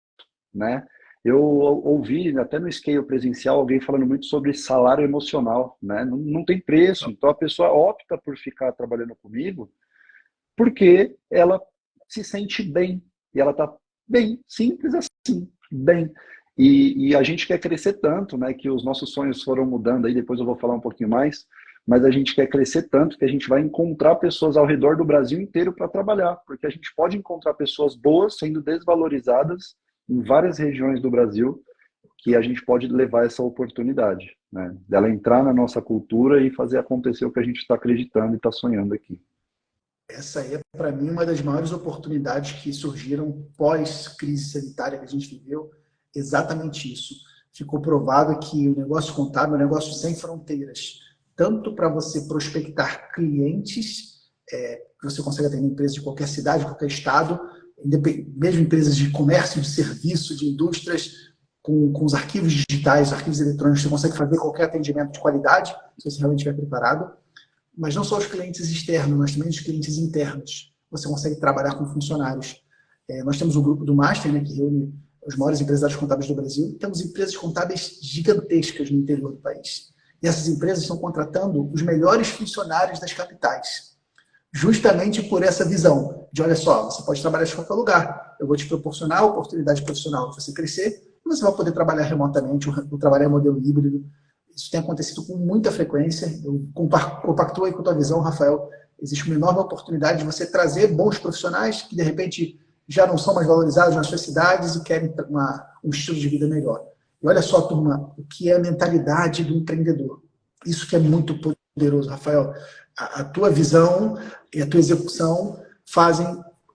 né? Eu ouvi até no scale presencial alguém falando muito sobre salário emocional, né? Não tem preço. Então a pessoa opta por ficar trabalhando comigo porque ela se sente bem e ela está bem, simples assim, bem. E a gente quer crescer tanto, né? Que os nossos sonhos foram mudando aí. Depois eu vou falar um pouquinho mais. Mas a gente quer crescer tanto que a gente vai encontrar pessoas ao redor do Brasil inteiro para trabalhar, porque a gente pode encontrar pessoas boas sendo desvalorizadas em várias regiões do Brasil, que a gente pode levar essa oportunidade, né? Dela entrar na nossa cultura e fazer acontecer o que a gente está acreditando e está sonhando aqui. Essa é, para mim, uma das maiores oportunidades que surgiram pós-crise sanitária que a gente viveu. Exatamente isso. Ficou provado que o negócio contábil é um negócio sem fronteiras. Tanto para você prospectar clientes, você consegue atender empresas de qualquer cidade, qualquer estado, mesmo empresas de comércio, de serviço, de indústrias, com os arquivos digitais, arquivos eletrônicos, você consegue fazer qualquer atendimento de qualidade, se você realmente estiver preparado. Mas não só os clientes externos, mas também os clientes internos. Você consegue trabalhar com funcionários. Nós temos um grupo do Master, né, que reúne os maiores empresários contábeis do Brasil. Temos empresas contábeis gigantescas no interior do país. E essas empresas estão contratando os melhores funcionários das capitais. Justamente por essa visão de, olha só, você pode trabalhar de qualquer lugar. Eu vou te proporcionar a oportunidade profissional de você crescer e você vai poder trabalhar remotamente, ou trabalhar em modelo híbrido. Isso tem acontecido com muita frequência. Eu compactuo aí com a tua visão, Rafael. Existe uma enorme oportunidade de você trazer bons profissionais que, de repente, já não são mais valorizados nas suas cidades e querem um estilo de vida melhor. E olha só, turma, o que é a mentalidade do empreendedor. Isso que é muito poderoso, Rafael. A tua visão e a tua execução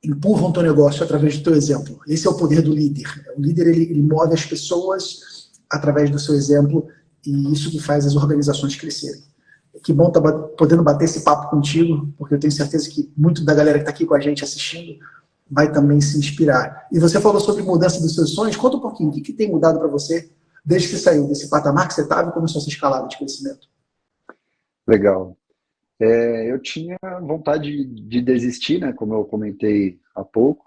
empurram o teu negócio através do teu exemplo. Esse é o poder do líder. O líder, ele move as pessoas através do seu exemplo, e isso que faz as organizações crescerem. Que bom estar podendo bater esse papo contigo, porque eu tenho certeza que muito da galera que está aqui com a gente assistindo vai também se inspirar. E você falou sobre mudança dos seus sonhos. Conta um pouquinho, o que tem mudado para você desde que você saiu desse patamar que você estava e começou essa escalada de crescimento? Legal. Eu tinha vontade de desistir, né, como eu comentei há pouco,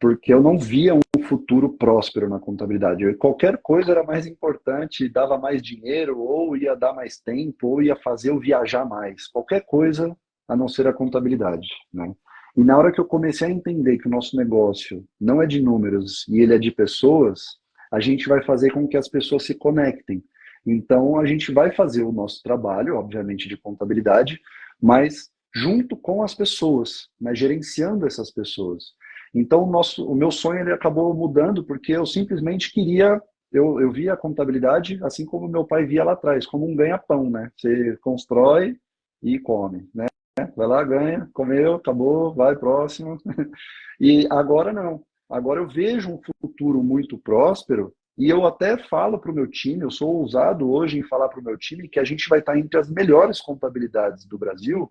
porque eu não via um futuro próspero na contabilidade. Qualquer coisa era mais importante, dava mais dinheiro, ou ia dar mais tempo, ou ia fazer eu viajar mais. Qualquer coisa a não ser a contabilidade, né? E na hora que eu comecei a entender que o nosso negócio não é de números e ele é de pessoas, a gente vai fazer com que as pessoas se conectem. Então, a gente vai fazer o nosso trabalho, obviamente, de contabilidade, mas junto com as pessoas, né, gerenciando essas pessoas. Então, o meu sonho ele acabou mudando porque eu simplesmente queria eu via a contabilidade assim como meu pai via lá atrás, como um ganha-pão, né? Você constrói e come, né? Vai lá, ganha, comeu, acabou, vai, próximo. E agora não. Agora eu vejo um futuro muito próspero e eu até falo para o meu time, eu sou ousado hoje em falar para o meu time que a gente vai estar entre as melhores contabilidades do Brasil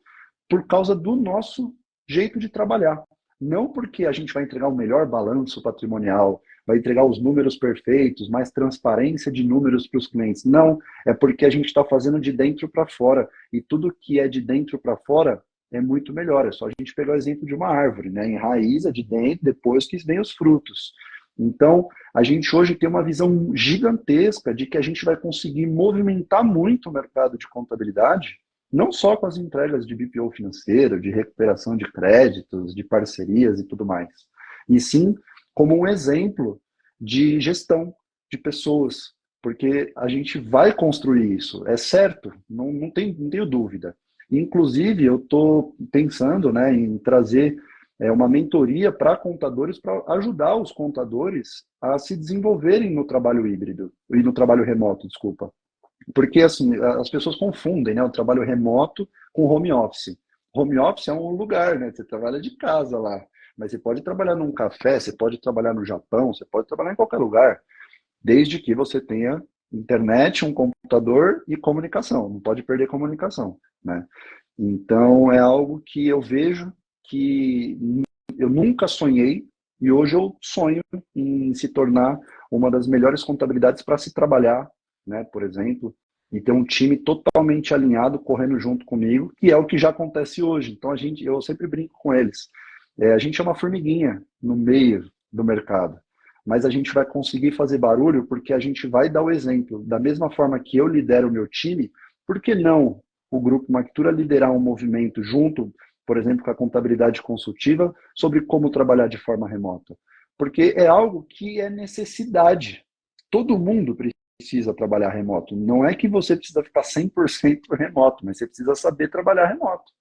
por causa do nosso jeito de trabalhar. Não porque a gente vai entregar o melhor balanço patrimonial, vai entregar os números perfeitos, mais transparência de números para os clientes. Não, é porque a gente está fazendo de dentro para fora. E tudo que é de dentro para fora é muito melhor. É só a gente pegar o exemplo de uma árvore, né? Enraiza de dentro, depois que vem os frutos. Então, a gente hoje tem uma visão gigantesca de que a gente vai conseguir movimentar muito o mercado de contabilidade, não só com as entregas de BPO financeiro, de recuperação de créditos, de parcerias e tudo mais, e sim como um exemplo de gestão de pessoas, porque a gente vai construir isso, é certo, não tenho dúvida. Inclusive, eu estou pensando, né, em trazer uma mentoria para contadores, para ajudar os contadores a se desenvolverem no trabalho híbrido, e no trabalho remoto, desculpa. Porque, assim, as pessoas confundem, né, o trabalho remoto com home office. Home office é um lugar, né, você trabalha de casa lá, mas você pode trabalhar num café, você pode trabalhar no Japão, você pode trabalhar em qualquer lugar, desde que você tenha internet, um computador e comunicação. Não pode perder comunicação, né? Então, é algo que eu vejo que eu nunca sonhei e hoje eu sonho em se tornar uma das melhores contabilidades para se trabalhar, né, por exemplo, e ter um time totalmente alinhado, correndo junto comigo, que é o que já acontece hoje. Então, eu sempre brinco com eles. A gente é uma formiguinha no meio do mercado, mas a gente vai conseguir fazer barulho porque a gente vai dar o exemplo. Da mesma forma que eu lidero o meu time, por que não o Grupo Mactura liderar um movimento junto, por exemplo, com a contabilidade consultiva, sobre como trabalhar de forma remota? Porque é algo que é necessidade. Todo mundo precisa trabalhar remoto. Não é que você precisa ficar 100% remoto, mas você precisa saber trabalhar remoto.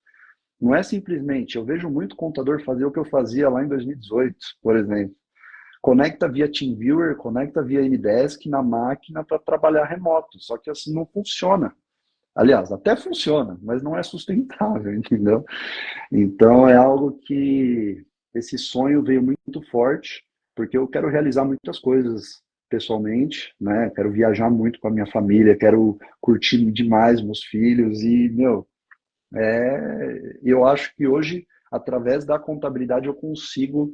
Não é simplesmente, eu vejo muito contador fazer o que eu fazia lá em 2018, por exemplo. Conecta via TeamViewer, conecta via Ndesk na máquina para trabalhar remoto. Só que assim não funciona. Aliás, até funciona, mas não é sustentável, entendeu? Então é algo que esse sonho veio muito forte, porque eu quero realizar muitas coisas pessoalmente, né? Quero viajar muito com a minha família, quero curtir demais meus filhos e, meu, eu acho que hoje, através da contabilidade, eu consigo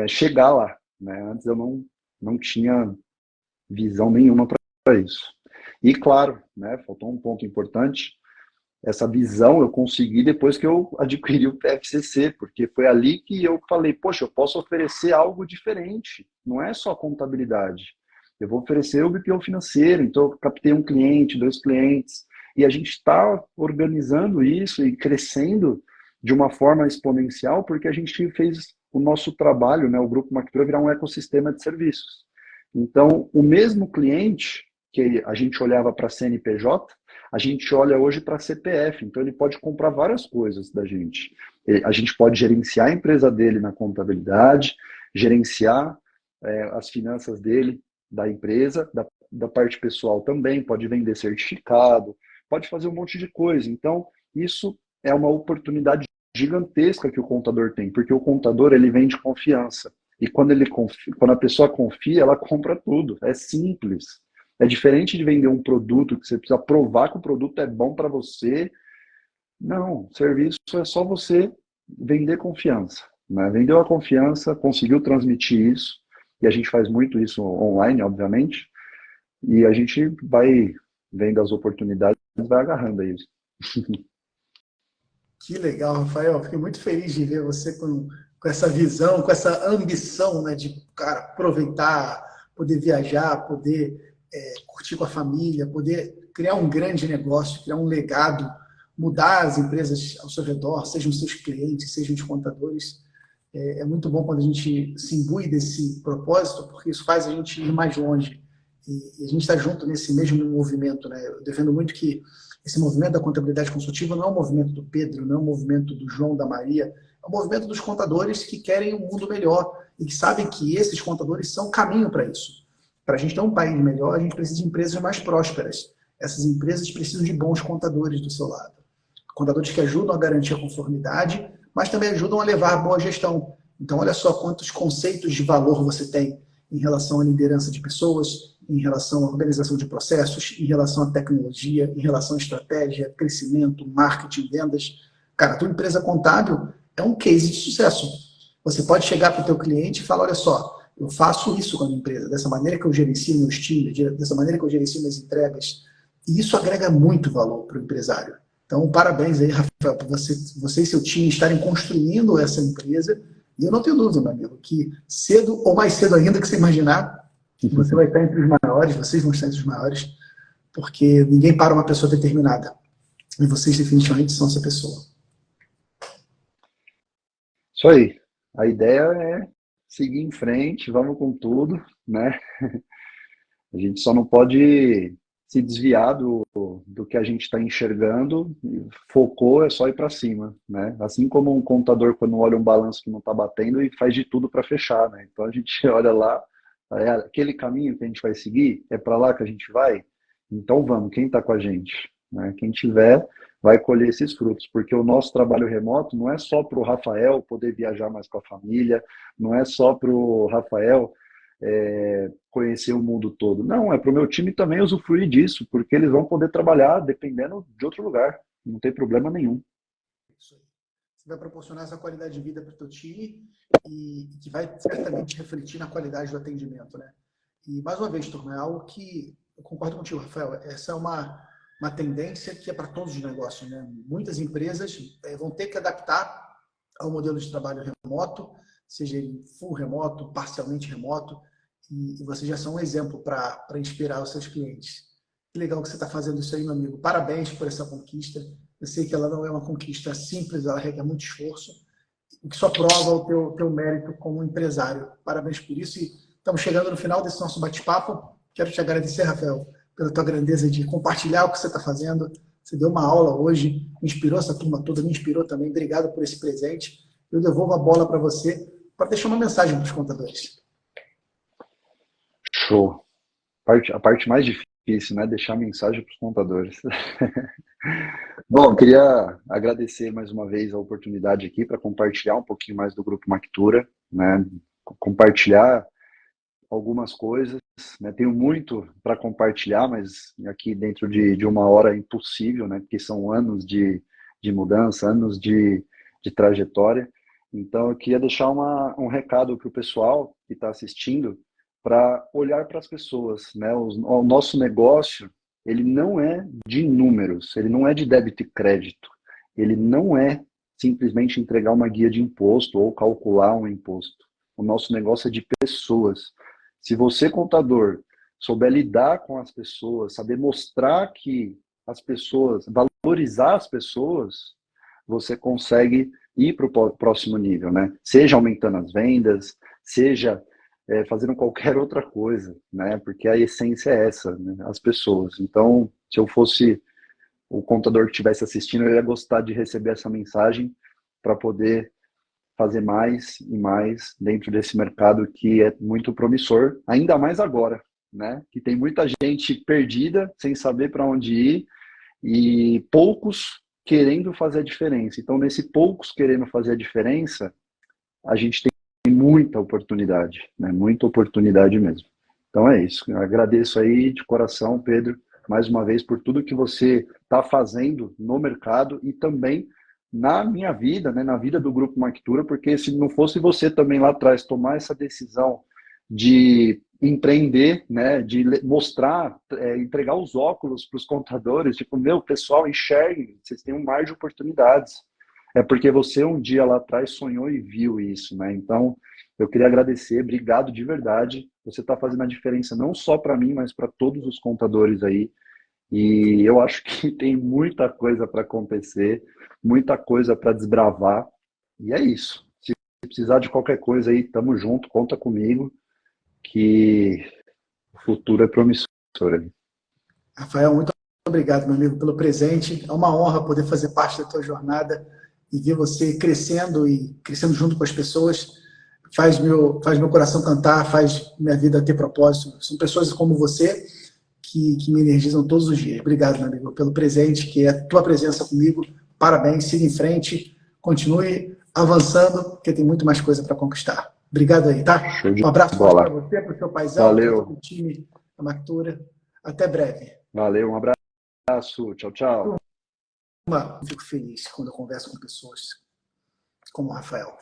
chegar lá, né? Antes eu não tinha visão nenhuma para isso. E claro, né, faltou um ponto importante, essa visão eu consegui depois que eu adquiri o PFCC, porque foi ali que eu falei, poxa, eu posso oferecer algo diferente, não é só contabilidade. Eu vou oferecer o BPO financeiro, então eu captei um cliente, dois clientes, e a gente está organizando isso e crescendo de uma forma exponencial, porque a gente fez o nosso trabalho, né, o Grupo Mactura, virar um ecossistema de serviços. Então, o mesmo cliente que a gente olhava para CNPJ, a gente olha hoje para CPF, então ele pode comprar várias coisas da gente. A gente pode gerenciar a empresa dele na contabilidade, gerenciar as finanças dele, da empresa, da parte pessoal também, pode vender certificado, pode fazer um monte de coisa. Então, isso é uma oportunidade gigantesca que o contador tem, porque o contador ele vende confiança. E quando a pessoa confia, ela compra tudo. É simples. É diferente de vender um produto que você precisa provar que o produto é bom para você. Não, serviço é só você vender confiança, né? Vendeu a confiança, conseguiu transmitir isso, e a gente faz muito isso online, obviamente, e a gente vai vendo as oportunidades, vai agarrando isso. Que legal, Rafael. Fiquei muito feliz de ver você com essa visão, com essa ambição, né, de, cara, aproveitar, poder viajar, poder curtir com a família, poder criar um grande negócio, criar um legado, mudar as empresas ao seu redor, sejam seus clientes, sejam os contadores. É muito bom quando a gente se imbui desse propósito, porque isso faz a gente ir mais longe. E a gente está junto nesse mesmo movimento, né? Eu defendo muito que esse movimento da contabilidade consultiva não é um movimento do Pedro, não é um movimento do João, da Maria, é um movimento dos contadores que querem um mundo melhor e que sabem que esses contadores são o caminho para isso. Para a gente ter um país melhor, a gente precisa de empresas mais prósperas. Essas empresas precisam de bons contadores do seu lado. Contadores que ajudam a garantir a conformidade, mas também ajudam a levar boa gestão. Então, olha só quantos conceitos de valor você tem em relação à liderança de pessoas, em relação à organização de processos, em relação à tecnologia, em relação à estratégia, crescimento, marketing, vendas. Cara, a tua empresa contábil é um case de sucesso. Você pode chegar para o teu cliente e falar, olha só, eu faço isso com a minha empresa, dessa maneira que eu gerencio meus times, dessa maneira que eu gerencio minhas entregas. E isso agrega muito valor para o empresário. Então, parabéns aí, Rafael, por você e seu time estarem construindo essa empresa. E eu não tenho dúvida, meu amigo, que cedo ou mais cedo ainda que você imaginar, você vai estar entre os maiores, vocês vão estar entre os maiores, porque ninguém para uma pessoa determinada. E vocês definitivamente são essa pessoa. Isso aí. A ideia é seguir em frente, vamos com tudo, né? A gente só não pode se desviar do que a gente está enxergando, focou, é só ir para cima, né? Assim como um contador, quando olha um balanço que não está batendo, e faz de tudo para fechar, né? Então a gente olha lá, é aquele caminho que a gente vai seguir, é para lá que a gente vai? Então vamos, quem está com a gente? Né? Quem tiver, vai colher esses frutos, porque o nosso trabalho remoto não é só para o Rafael poder viajar mais com a família, não é só para o Rafael conhecer o mundo todo. Não, é para o meu time também usufruir disso, porque eles vão poder trabalhar dependendo de outro lugar. Não tem problema nenhum. Isso aí. Você vai proporcionar essa qualidade de vida para o teu time e que vai certamente refletir na qualidade do atendimento, né? E, mais uma vez, turma, é algo que eu concordo contigo, Rafael. Essa é uma tendência que é para todos os negócios, né? Muitas empresas vão ter que adaptar ao modelo de trabalho remoto, seja ele full remoto, parcialmente remoto, e vocês já são um exemplo para inspirar os seus clientes. Que legal que você está fazendo isso aí, meu amigo. Parabéns por essa conquista. Eu sei que ela não é uma conquista simples, ela requer muito esforço, o que só prova o teu mérito como empresário. Parabéns por isso. E estamos chegando no final desse nosso bate-papo. Quero te agradecer, Rafael, pela tua grandeza de compartilhar o que você está fazendo. Você deu uma aula hoje, inspirou essa turma toda, me inspirou também. Obrigado por esse presente. Eu devolvo a bola para você para deixar uma mensagem para os contadores. Show. A parte mais difícil, né? Deixar mensagem para os contadores. Bom, queria agradecer mais uma vez a oportunidade aqui para compartilhar um pouquinho mais do Grupo Mactura, né? Compartilhar algumas coisas, né? Tenho muito para compartilhar, mas aqui dentro de uma hora é impossível, né? Porque são anos de mudança, anos de trajetória. Então, eu queria deixar um recado para o pessoal que está assistindo, para olhar para as pessoas, né? O nosso negócio, ele não é de números, ele não é de débito e crédito, ele não é simplesmente entregar uma guia de imposto ou calcular um imposto. O nosso negócio é de pessoas. Se você, contador, souber lidar com as pessoas, saber mostrar que as pessoas, valorizar as pessoas, você consegue ir para o próximo nível, né? Seja aumentando as vendas, seja fazendo qualquer outra coisa, né? Porque a essência é essa, né? As pessoas. Então, se eu fosse o contador que estivesse assistindo, eu ia gostar de receber essa mensagem para poder fazer mais e mais dentro desse mercado que é muito promissor, ainda mais agora, né? Que tem muita gente perdida, sem saber para onde ir, e poucos querendo fazer a diferença. Então, nesse poucos querendo fazer a diferença, a gente tem muita oportunidade, né? Muita oportunidade mesmo. Então é isso. Eu agradeço aí de coração, Pedro, mais uma vez por tudo que você está fazendo no mercado e também na minha vida, né? Na vida do Grupo Mactura, porque se não fosse você também lá atrás tomar essa decisão de empreender, né? De mostrar, entregar os óculos para os contadores, tipo, meu, pessoal, enxergue, vocês têm um mar de oportunidades. É porque você um dia lá atrás sonhou e viu isso, né? Então, eu queria agradecer, obrigado de verdade. Você está fazendo a diferença não só para mim, mas para todos os contadores aí. E eu acho que tem muita coisa para acontecer, muita coisa para desbravar. E é isso. Se precisar de qualquer coisa aí, tamo junto, conta comigo, que o futuro é promissor. Rafael, muito obrigado, meu amigo, pelo presente. É uma honra poder fazer parte da tua jornada e ver você crescendo e crescendo junto com as pessoas. faz meu coração cantar, faz minha vida ter propósito. São pessoas como você que me energizam todos os dias. Obrigado, meu amigo, pelo presente, que é a tua presença comigo. Parabéns, siga em frente, continue avançando, porque tem muito mais coisa para conquistar. Obrigado aí, tá? Um abraço para você, para o seu paizão, para todo o time da Mactura. Até breve. Valeu, um abraço. Tchau, tchau. Eu fico feliz quando eu converso com pessoas como o Rafael.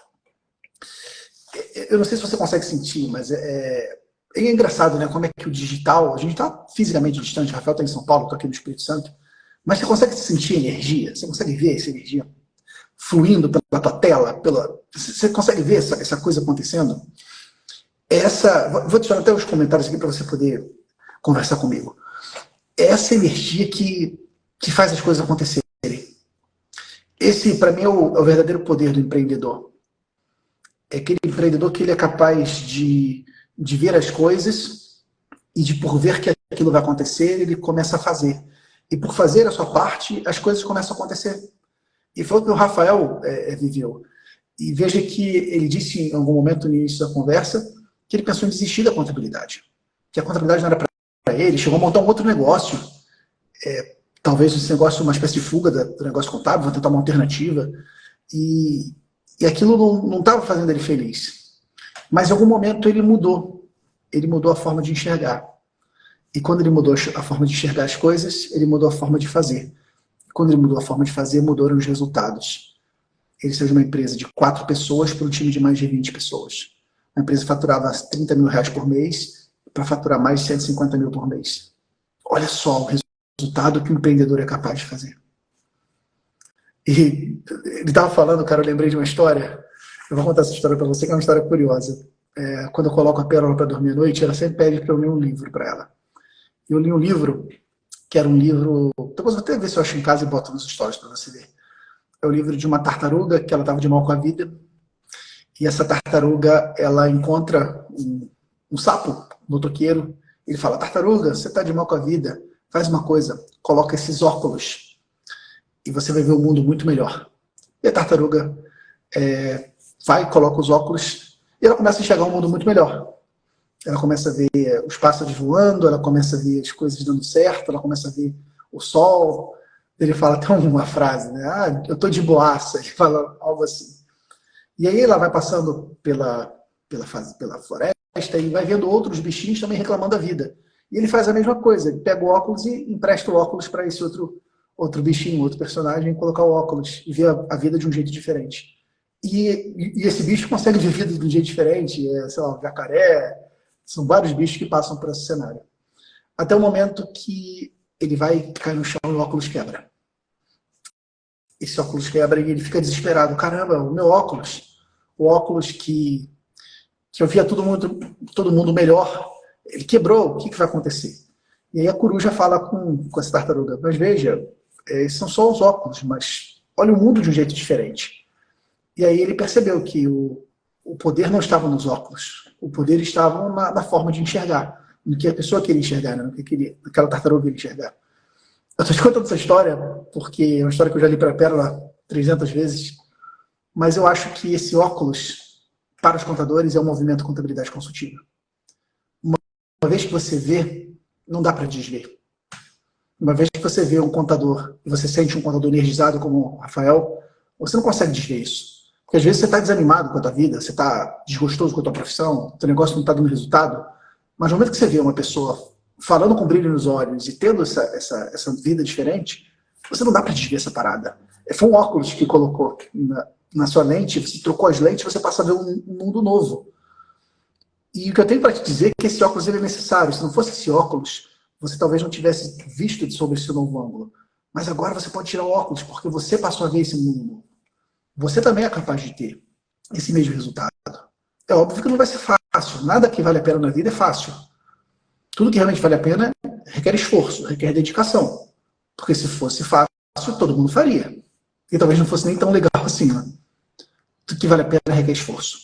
Eu não sei se você consegue sentir, mas é engraçado, né? Como é que o digital... A gente está fisicamente distante. O Rafael está em São Paulo, estou aqui no Espírito Santo. Mas você consegue sentir energia? Você consegue ver essa energia fluindo pela tua tela? Você consegue ver essa coisa acontecendo? Vou deixar até os comentários aqui para você poder conversar comigo. Essa energia que faz as coisas acontecerem. Esse, para mim, é o verdadeiro poder do empreendedor. É aquele empreendedor que ele é capaz de ver as coisas e por ver que aquilo vai acontecer, ele começa a fazer. E por fazer a sua parte, as coisas começam a acontecer. E foi o que o Rafael viveu. E veja que ele disse em algum momento no início da conversa que ele pensou em desistir da contabilidade. Que a contabilidade não era para ele, chegou a montar um outro negócio. Talvez esse negócio, uma espécie de fuga do negócio contábil, vou tentar uma alternativa. E aquilo não estava fazendo ele feliz. Mas em algum momento ele mudou. Ele mudou a forma de enxergar. E quando ele mudou a forma de enxergar as coisas, ele mudou a forma de fazer. Quando ele mudou a forma de fazer, mudaram os resultados. Ele saiu de uma empresa de 4 pessoas para um time de mais de 20 pessoas. A empresa faturava 30 mil reais por mês para faturar mais de 150 mil por mês. Olha só o resultado que o empreendedor é capaz de fazer. E ele estava falando, cara, eu lembrei de uma história. Eu vou contar essa história para você, que é uma história curiosa. Quando eu coloco a Pérola para dormir à noite, ela sempre pede para eu ler um livro para ela. Eu li um livro, que era um livro... Depois vou até ver se eu acho em casa e boto nos stories para você ver. É o livro de uma tartaruga, que ela estava de mal com a vida. E essa tartaruga, ela encontra um sapo motoqueiro. Ele fala, tartaruga, você está de mal com a vida. Faz uma coisa, coloca esses óculos e você vai ver o mundo muito melhor. E a tartaruga coloca os óculos e ela começa a enxergar um mundo muito melhor. Ela começa a ver os pássaros voando, ela começa a ver as coisas dando certo, ela começa a ver o sol. Ele fala até uma frase, né? Eu tô de boaça. Ele fala algo assim. E aí ela vai passando pela floresta e vai vendo outros bichinhos também reclamando da vida. E ele faz a mesma coisa. Ele pega o óculos e empresta o óculos para esse outro bichinho, outro personagem, colocar o óculos e ver a vida de um jeito diferente. E esse bicho consegue ver a vida de um jeito diferente. Sei lá, o jacaré. São vários bichos que passam por esse cenário. Até o momento que ele vai cair no chão e o óculos quebra. Esse óculos quebra e ele fica desesperado. Caramba, o meu óculos. O óculos que eu via todo mundo melhor, ele quebrou. O que vai acontecer? E aí a coruja fala com essa tartaruga. Mas veja, são só os óculos, mas olha o mundo de um jeito diferente. E aí ele percebeu que o poder não estava nos óculos. O poder estava na forma de enxergar. No que a pessoa queria enxergar, né? No que aquela tartaruga queria enxergar. Eu estou te contando essa história porque é uma história que eu já li para a Pérola 300 vezes, mas eu acho que esse óculos, para os contadores, é um movimento de contabilidade consultiva. Uma vez que você vê, não dá para desver. Uma vez que você vê um contador, e você sente um contador energizado como o Rafael, você não consegue desver isso. Porque às vezes você está desanimado com a tua vida, você está desgostoso com a tua profissão, o teu negócio não está dando resultado, mas no momento que você vê uma pessoa falando com brilho nos olhos e tendo essa vida diferente, você não dá para desver essa parada. Foi um óculos que colocou na sua lente, você trocou as lentes, você passa a ver um mundo novo. E o que eu tenho para te dizer é que esse óculos ele é necessário. Se não fosse esse óculos, você talvez não tivesse visto sobre esse novo ângulo. Mas agora você pode tirar o óculos, porque você passou a ver esse mundo novo. Você também é capaz de ter esse mesmo resultado. É óbvio que não vai ser fácil. Nada que vale a pena na vida é fácil. Tudo que realmente vale a pena requer esforço, requer dedicação. Porque se fosse fácil, todo mundo faria. E talvez não fosse nem tão legal assim, né? Tudo que vale a pena requer esforço.